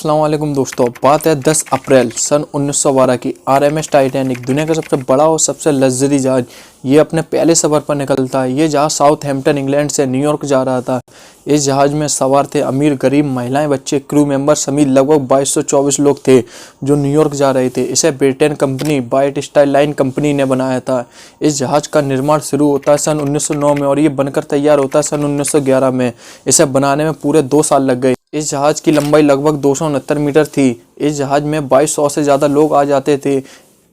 अस्सलाम वालेकुम दोस्तों, बात है 10 अप्रैल सन 1912 की। आरएमएस टाइटैनिक दुनिया का सबसे बड़ा और सबसे लग्जरी जहाज ये अपने पहले सफ़र पर निकलता है। ये जहाज साउथहैम्पटन इंग्लैंड से न्यूयॉर्क जा रहा था। इस जहाज में सवार थे अमीर, गरीब, महिलाएं, बच्चे, क्रू मेंबर समेत लगभग 2224 लोग थे जो न्यूयॉर्क जा रहे थे। इसे Britain company white star line company ने बनाया था। इस जहाज का निर्माण शुरू होता है सन 1909 में और ये बनकर तैयार होता है सन 1911 में। इसे बनाने में पूरे 2 साल लग गए। इस जहाज की लंबाई लगभग 269 मीटर थी। इस जहाज में 2200 से ज़्यादा लोग आ जाते थे।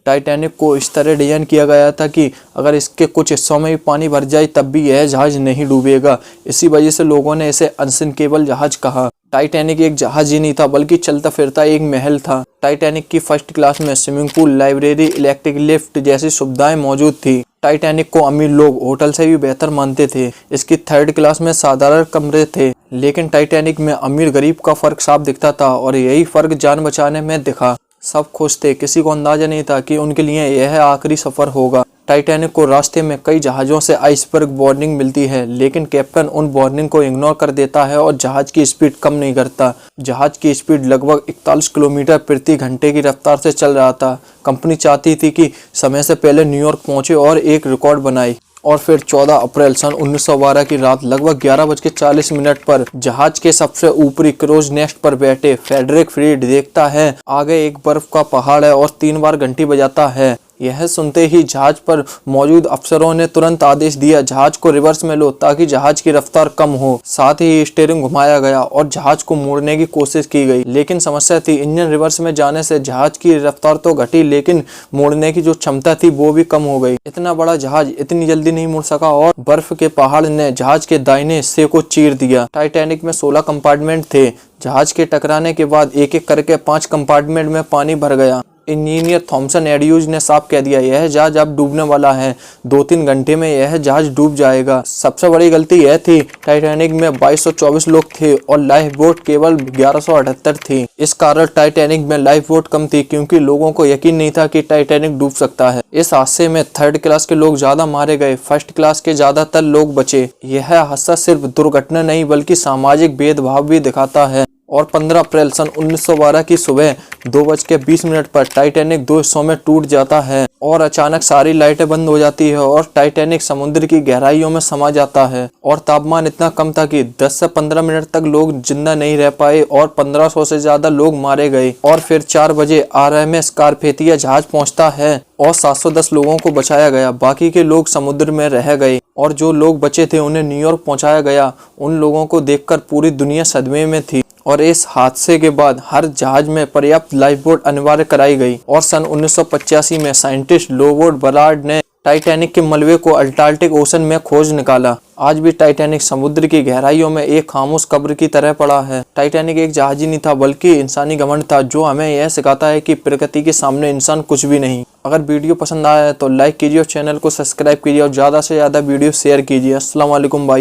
टाइटैनिक को इस तरह डिजाइन किया गया था कि अगर इसके कुछ हिस्सों में भी पानी भर जाए तब भी यह जहाज नहीं डूबेगा। इसी वजह से लोगों ने इसे अनसिंकेबल जहाज कहा। टाइटैनिक एक जहाज ही नहीं था बल्कि चलता फिरता एक महल था। टाइटैनिक की फर्स्ट क्लास में swimming pool, library, electric lift जैसी सुविधाएं मौजूद थी। टाइटैनिक को अमीर लोग होटल से भी बेहतर मानते थे। इसकी थर्ड क्लास में साधारण कमरे थे, लेकिन टाइटैनिक में अमीर गरीब का फर्क साफ दिखता था और यही फर्क जान बचाने में दिखा। सब खुश थे, किसी को अंदाजा नहीं था कि उनके लिए यह आखिरी सफर होगा। टाइटैनिक को रास्ते में कई जहाज़ों से आइसबर्ग वार्निंग मिलती है, लेकिन कैप्टन उन वार्निंग को इग्नोर कर देता है और जहाज की स्पीड कम नहीं करता। जहाज की स्पीड लगभग 41 किलोमीटर प्रति घंटे की रफ्तार से चल रहा था। कंपनी चाहती थी कि समय से पहले न्यूयॉर्क पहुंचे और एक रिकॉर्ड बनाए। और फिर 14 अप्रैल सन 1912 की रात लगभग 11:40 पर जहाज के सबसे ऊपरी क्रूज नेस्ट पर बैठे फ्रेडरिक फ्रीड देखता है आगे एक बर्फ का पहाड़ है और 3 बार घंटी बजाता है। यह सुनते ही जहाज पर मौजूद अफसरों ने तुरंत आदेश दिया, जहाज को रिवर्स में लो ताकि जहाज की रफ्तार कम हो। साथ ही स्टीयरिंग घुमाया गया और जहाज को मोड़ने की कोशिश की गई, लेकिन समस्या थी, इंजन रिवर्स में जाने से जहाज की रफ्तार तो घटी लेकिन मोड़ने की जो क्षमता थी वो भी कम हो गई। इतना बड़ा जहाज इतनी जल्दी नहीं मुड़ सका और बर्फ के पहाड़ ने जहाज के दाहिने हिस्से को चीर दिया। टाइटैनिक में 16 कंपार्टमेंट थे। जहाज के टकराने के बाद एक एक करके 5 कंपार्टमेंट में पानी भर गया। इंजीनियर थॉमसन एड्यूज ने साफ कह दिया, यह जहाज अब डूबने वाला है। 2-3 घंटे में यह जहाज डूब जाएगा। सबसे बड़ी गलती यह थी, टाइटैनिक में 2224 लोग थे और लाइफ बोट केवल 1178 थी। इस कारण टाइटैनिक में लाइफ बोट कम थी क्योंकि लोगों को यकीन नहीं था कि टाइटैनिक डूब सकता है। इस हादसे में थर्ड क्लास के लोग ज्यादा मारे गए, फर्स्ट क्लास के ज्यादातर लोग बचे। यह हादसा सिर्फ दुर्घटना नहीं बल्कि सामाजिक भेदभाव भी दिखाता है। और 15 अप्रैल सन 1912 की सुबह 2:20 पर टाइटैनिक 2 हिस्सों में टूट जाता है और अचानक सारी लाइटें बंद हो जाती है और टाइटैनिक समुद्र की गहराइयों में समा जाता है। और तापमान इतना कम था कि 10 से 15 मिनट तक लोग जिंदा नहीं रह पाए और 1500 से ज्यादा लोग मारे गए। और फिर 4 बजे आरएमएस कारपेथिया जहाज पहुंचता है और 710 लोगों को बचाया गया। बाकी के लोग समुद्र में रह गए और जो लोग बचे थे उन्हें न्यूयॉर्क पहुंचाया गया। उन लोगों को देखकर पूरी दुनिया सदमे में थी। और इस हादसे के बाद हर जहाज में पर्याप्त लाइफ बोट अनिवार्य कराई गई और सन 1985 में साइंटिस्ट लोबोट बलार्ड ने टाइटैनिक के मलबे को अटलांटिक ओशन में खोज निकाला। आज भी टाइटैनिक समुद्र की गहराइयों में एक खामोश कब्र की तरह पड़ा है। टाइटैनिक एक जहाज ही नहीं था बल्कि इंसानी घमंड था जो हमें यह सिखाता है कि प्रकृति के सामने इंसान कुछ भी नहीं। अगर वीडियो पसंद आया है तो लाइक कीजिए और चैनल को सब्सक्राइब कीजिए और ज़्यादा से ज़्यादा वीडियो शेयर कीजिए। अस्सलाम वालेकुम भाई।